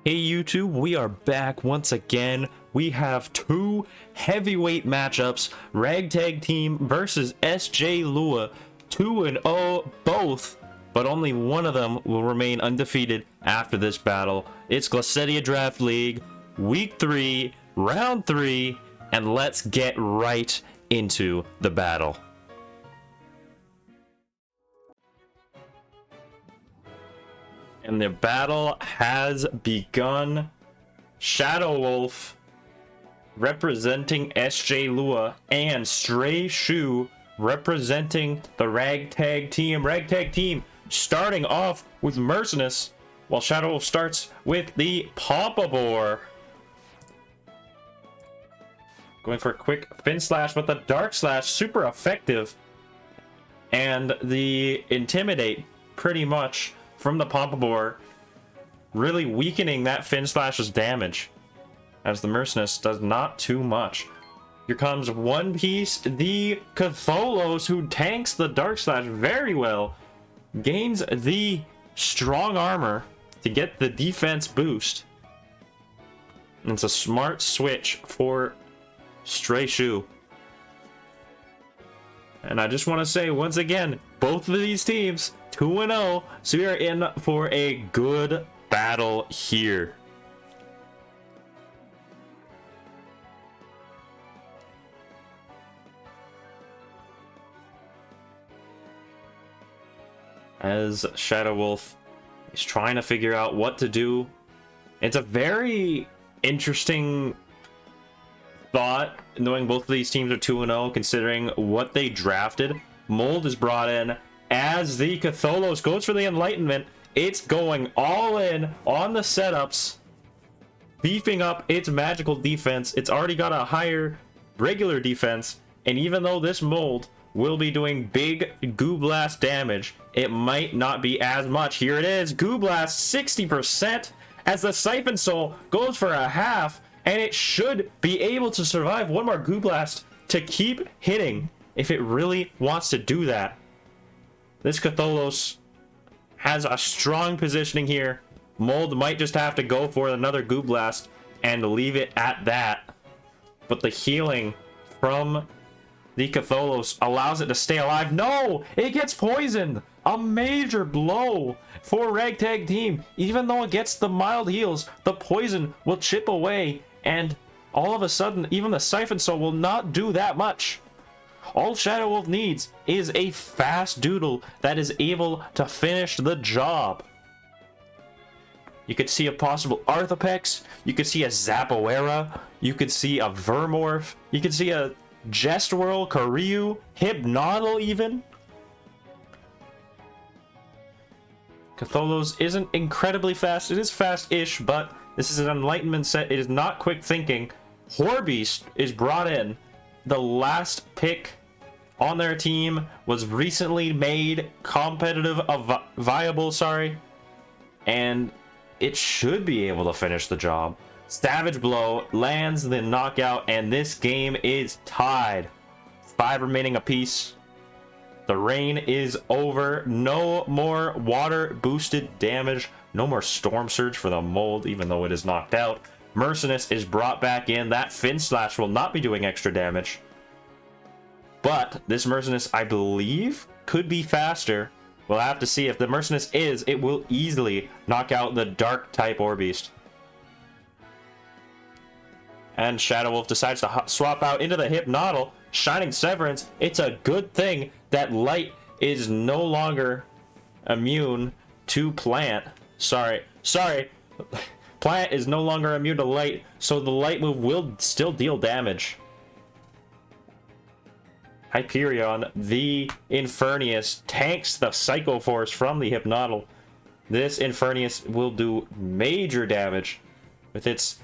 Hey YouTube, we are back once again. We have two heavyweight matchups, Ragtag Team versus SJLUA, 2-0 both, but only one of them will remain undefeated after this battle. It's Glacedia Draft League, Week 3, Round 3, and let's get right into the battle. And the battle has begun. Shadow Wolf representing SJLUA and Stray Shoe representing the Ragtag Team. Ragtag Team starting off with Mercenous, while Shadow Wolf starts with the Pompadour. Going for a quick Fin Slash, but the Dark Slash super effective. And the Intimidate pretty much from the Pompadour, really weakening that Fin Slash's damage, as the Mercenous does not too much. Here comes One Piece, the Catholos, who tanks the Dark Slash very well, gains the strong armor to get the defense boost. And it's a smart switch for Stray Shoe. And I just want to say once again, both of these teams 2-0, so we are in for a good battle here. As Shadow Wolf is trying to figure out what to do. It's a very interesting thought, knowing both of these teams are 2-0, considering what they drafted. Mold is brought in as the Catholos goes for the Enlightenment. It's going all in on the setups, beefing up its magical defense. It's already got a higher regular defense, and even though this Mold will be doing big Goo Blast damage, it might not be as much. Here it is, Goo Blast 60%, as the Siphon Soul goes for a half, and it should be able to survive one more Goo Blast to keep hitting if it really wants to do that. This Catholos has a strong positioning here. Mold might just have to go for another Goo Blast and leave it at that. But the healing from the Catholos allows it to stay alive. No! It gets poisoned! A major blow for Ragtag Team. Even though it gets the mild heals, the poison will chip away, and all of a sudden, even the Siphon Soul will not do that much. All Shadow Wolf needs is a fast Doodle that is able to finish the job. You could see a possible Arthopex, you could see a Zapoera, you could see a Vermorph, you could see a Jestwhirl, Karyu, Hypnodle even. Catholos isn't incredibly fast. It is fast-ish, but this is an Enlightenment set. It is not quick thinking. Horbeast is brought in. The last pick on their team was recently made competitive, viable, and it should be able to finish the job. Savage Blow lands the knockout, and this game is tied. 5 remaining apiece. The rain is over. No more water boosted damage. No more Storm Surge for the Mold, even though it is knocked out. Mercenous is brought back in. That Fin Slash will not be doing extra damage. But this Mercenous, I believe, could be faster. We'll have to see. If the Mercenous is, it will easily knock out the Dark type Orbeast. And Shadow Wolf decides to swap out into the Hypnodle. Shining Severance. It's a good thing that Light is no longer immune to Plant. Sorry. Plant is no longer immune to Light, so the Light move will still deal damage. Hyperion, the Infernius, tanks the Psycho Force from the Hypnodle. This Infernius will do major damage with its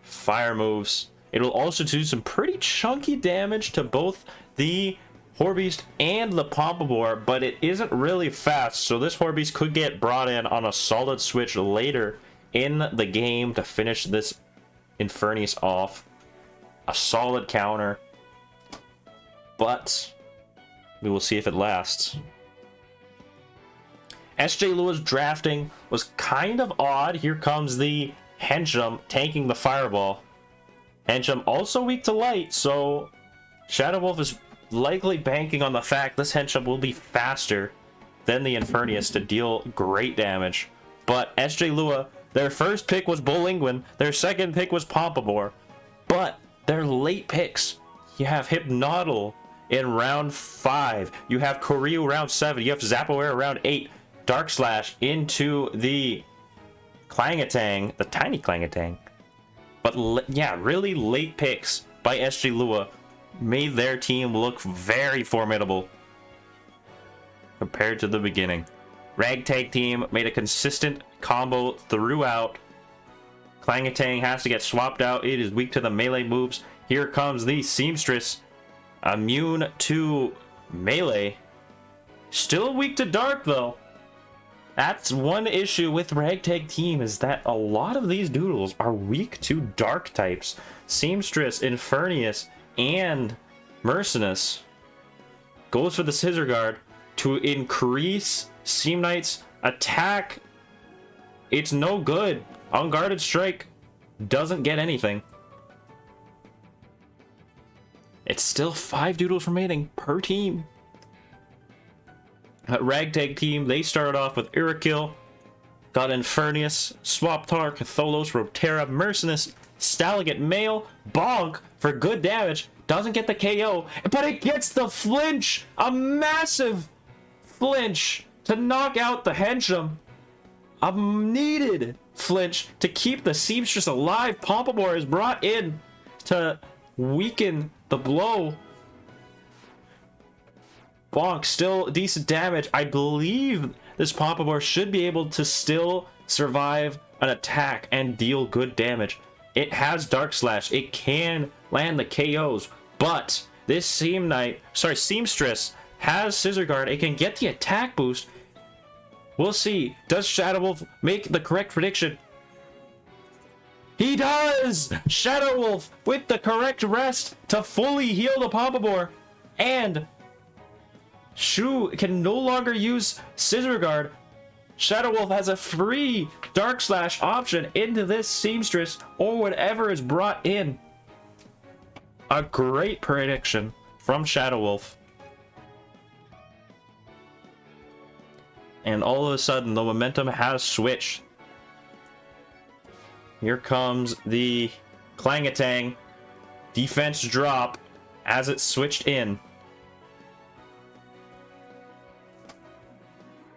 fire moves. It will also do some pretty chunky damage to both the Horbeast and the Pompadour, but it isn't really fast, so this Horbeast could get brought in on a solid switch later in the game to finish this Infernius off. A solid counter, but we will see if it lasts. SJLUA's drafting was kind of odd. Here comes the Henchum tanking the fireball. Henchum also weak to light, so Shadow Wolf is likely banking on the fact this Henchum will be faster than the Infernius to deal great damage. But SJLUA, their first pick was Bullingwin, their second pick was Pompamour, but their late picks, you have Hypnodle in round 5, you have Koryu round 7, you have Zapoera round 8, Dark Slash into the Clangatang, the tiny Clangatang. But yeah, really late picks by SJLUA made their team look very formidable compared to the beginning. Ragtag team made a consistent combo throughout. Clangatang has to get swapped out. It is weak to the melee moves. Here comes the Seamstress, immune to melee. Still weak to dark though. That's one issue with Ragtag team, is that a lot of these doodles are weak to dark types. Seamstress, Infernius, and Mercenus goes for the Scissor Guard to increase Seam Knight's attack. It's no good. Unguarded Strike doesn't get anything. It's still 5 doodles remaining per team. Ragtag team, they started off with Irakill, got Infernius, Swaptar, Catholos, Rotera, Mercenus, Stalagate, Male, Bonk for good damage. Doesn't get the KO, but it gets the flinch! A massive flinch to knock out the Henchum. A needed flinch to keep the Seamstress alive. Pompamour is brought in to weaken the blow. Bonk, still decent damage. I believe this Pompamour should be able to still survive an attack and deal good damage. It has Dark Slash. It can land the KOs, but this Seamstress has Scissor Guard. It can get the attack boost. We'll see. Does Shadow Wolf make the correct prediction? He does! Shadow Wolf with the correct rest to fully heal the Pompamour, and Shu can no longer use Scissor Guard. Shadow Wolf has a free Dark Slash option into this Seamstress or whatever is brought in. A great prediction from Shadow Wolf. And all of a sudden, the momentum has switched. Here comes the Clangatang. Defense drop as it switched in.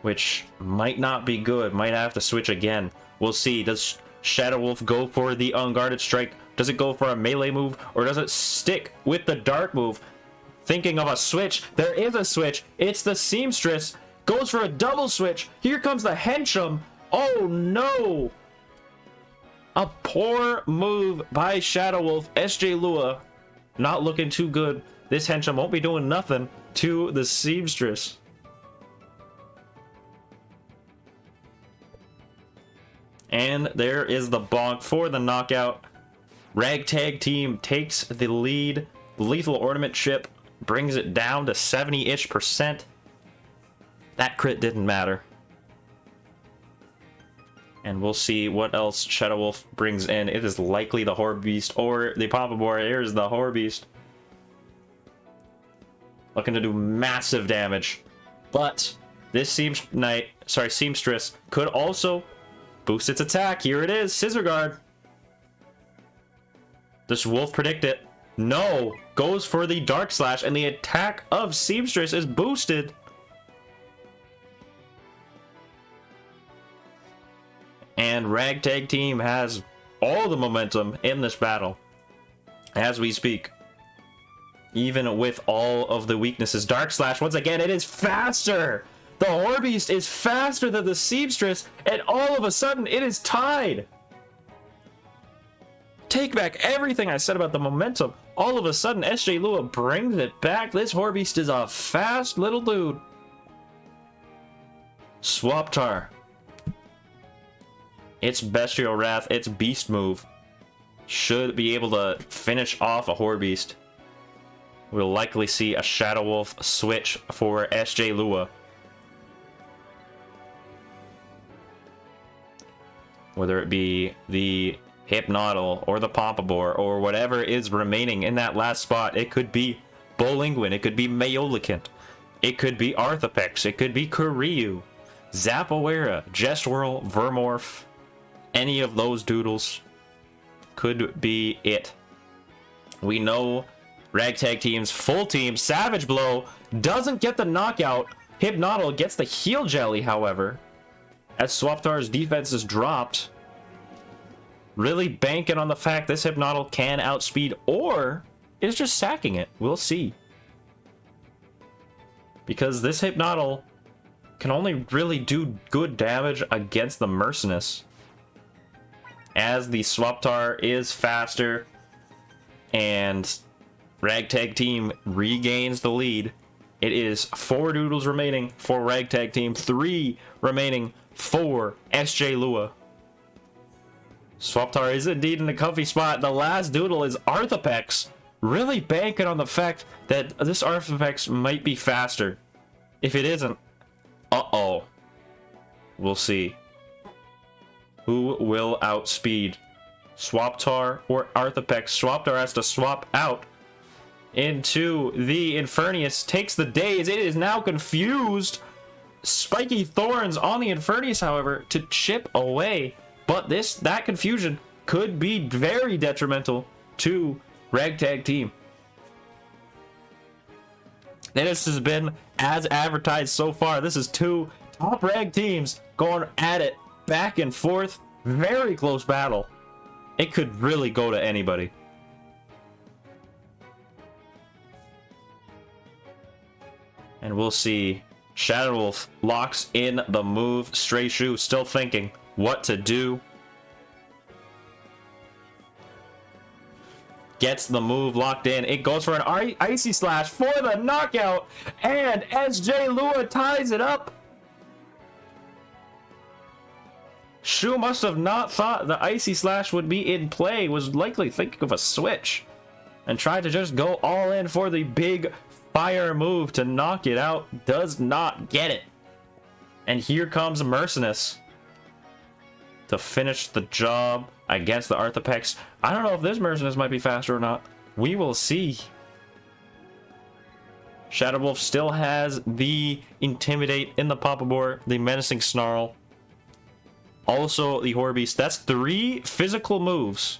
Which might not be good. Might have to switch again. We'll see. Does Shadow Wolf go for the Unguarded Strike? Does it go for a melee move? Or does it stick with the dark move? Thinking of a switch. There is a switch. It's the Seamstress. Goes for a double switch. Here comes the Henchum. Oh no! A poor move by Shadow Wolf. SJLUA not looking too good. This Henchum won't be doing nothing to the Seamstress. And there is the bonk for the knockout. Ragtag team takes the lead. Lethal Ornament chip brings it down to 70-ish%. That crit didn't matter. And we'll see what else Shadow Wolf brings in. It is likely the Horde Beast or the Pompamour. Here's the Horde Beast. Looking to do massive damage. But this Seamstress could also boost its attack. Here it is. Scissor Guard. Does Wolf predict it? No. Goes for the Dark Slash, and the attack of Seamstress is boosted. And Ragtag team has all the momentum in this battle as we speak. Even with all of the weaknesses. Dark Slash, once again, it is faster. The Horde Beast is faster than the Seamstress, and all of a sudden it is tied. Take back everything I said about the momentum. All of a sudden SJLUA brings it back. This Horde Beast is a fast little dude. Swaptar. Its Bestial Wrath, its Beast move, should be able to finish off a Horde Beast. We'll likely see a Shadow Wolf switch for SJLUA. whether it be the Hypnodle or the Pompabore or whatever is remaining in that last spot. It could be Bolinguin, it could be Mayolicant, it could be Arthopex, it could be Kuryu, Zapowera, Gestwhirl, Vermorph, any of those doodles could be it. We know Ragtag Team's full team, Savage Blow, doesn't get the knockout. Hypnodle gets the Heal Jelly, however, as Swaptar's defense is dropped. Really banking on the fact this Hypnodle can outspeed or is just sacking it. We'll see. Because this Hypnodle can only really do good damage against the Mercenus, as the Swaptar is faster and Ragtag Team regains the lead. It is 4 doodles remaining for Ragtag Team, 3 remaining for SJLUA. Swaptar is indeed in a comfy spot. The last doodle is Arthopex, really banking on the fact that this Arthopex might be faster. If it isn't, uh-oh. We'll see. Who will outspeed? Swaptar or Arthopex? Swaptar has to swap out into the Infernius. Takes the daze. It is now confused. Spiky Thorns on the Infernius, however, to chip away. But that confusion could be very detrimental to Ragtag Team. This has been as advertised so far. This is 2 top rag teams going at it back and forth. Very close battle. It could really go to anybody. And we'll see. Shadowwolf locks in the move. Stray Shoe still thinking what to do. Gets the move locked in. It goes for an Icy Slash for the knockout. And SJLUA ties it up. Shu must have not thought the Icy Slash would be in play. Was likely thinking of a switch. And tried to just go all in for the big fire move to knock it out. Does not get it. And here comes Mercenus to finish the job against the Arthopex. I don't know if this Mercenus might be faster or not. We will see. Shadowwolf still has the Intimidate in the Pompabore, the Menacing Snarl. Also the Horbeast. That's 3 physical moves.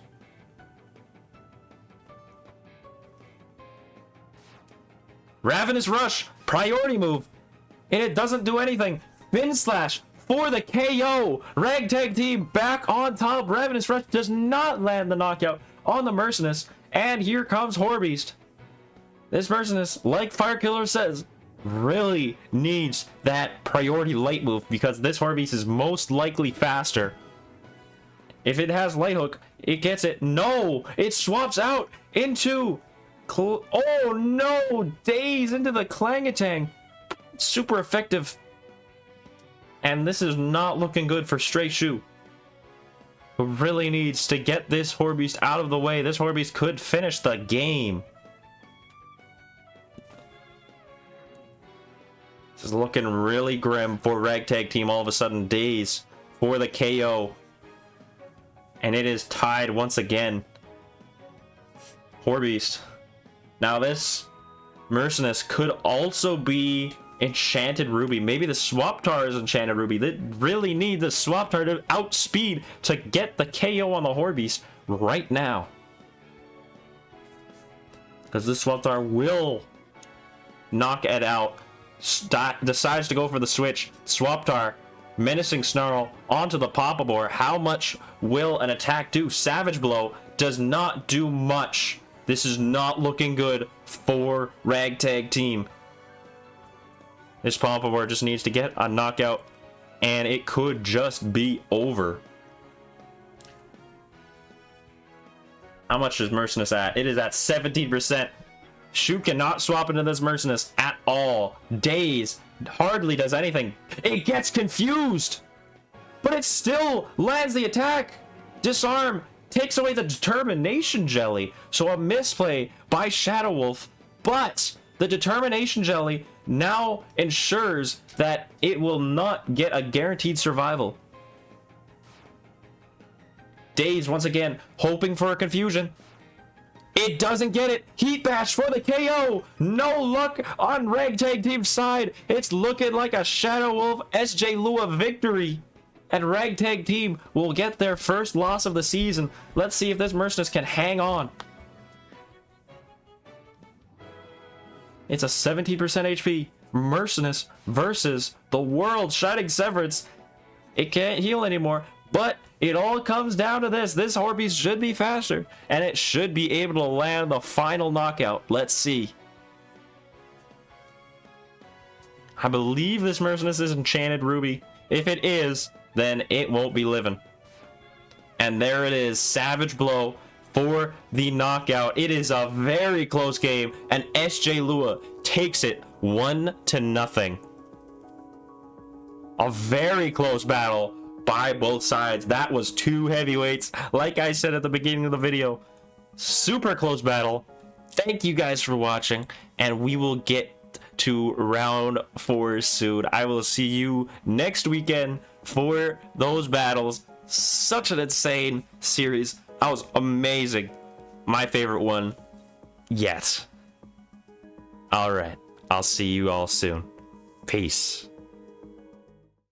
Ravenous Rush, priority move. And it doesn't do anything. Fin Slash for the KO. Ragtag Team back on top. Ravenous Rush does not land the knockout on the Mercenus. And here comes Horbeast. This Mercenus, like Firekiller says, really needs that priority light move because this Horbeast is most likely faster. If it has Light Hook, it gets it. No! It swaps out into... oh no! Daze into the Clangatang. Super effective. And this is not looking good for Stray Shoe, who really needs to get this Horbeast out of the way. This Horbeast could finish the game. This is looking really grim for Ragtag Team. All of a sudden, Daze for the KO. And it is tied once again. Horbeast. Now this Mercenus could also be Enchanted Ruby. Maybe the Swaptar is Enchanted Ruby. They really need the Swaptar to outspeed to get the KO on the Horbeast right now. Because this Swaptar will knock it out. Decides to go for the switch. Swaptar, Menacing Snarl onto the Pompabore. How much will an attack do? Savage Blow does not do much. This is not looking good for Ragtag Team. This Pompabore just needs to get a knockout, and it could just be over. How much is Mercenus at? It is at 17%. Shu cannot swap into this Mercenus at all. Daze hardly does anything. It gets confused, but it still lands the attack. Disarm takes away the Determination Jelly. So a misplay by Shadowwolf, but the Determination Jelly now ensures that it will not get a guaranteed survival. Dazed once again, hoping for a confusion. It doesn't get it. Heat Bash for the KO. No luck on Ragtag Team's side. It's looking like a Shadow Wolf SJLUA victory. And Ragtag Team will get their first loss of the season. Let's see if this Merceness can hang on. It's a 17% HP. Merceness versus the world's Shining Severance. It can't heal anymore, but it all comes down to this. This Horbeast should be faster, and it should be able to land the final knockout. Let's see. I believe this Merceness is Enchanted Ruby. If it is, then it won't be living. And there it is. Savage Blow for the knockout. It is a very close game, and SJLUA takes it 1-0. A very close battle by both sides. That was two heavyweights. Like I said at the beginning of the video, super close battle. Thank you guys for watching, and we will get to round 4 soon. I will see you next weekend for those battles. Such an insane series. That was amazing. My favorite one yet. All right, I'll see you all soon. Peace.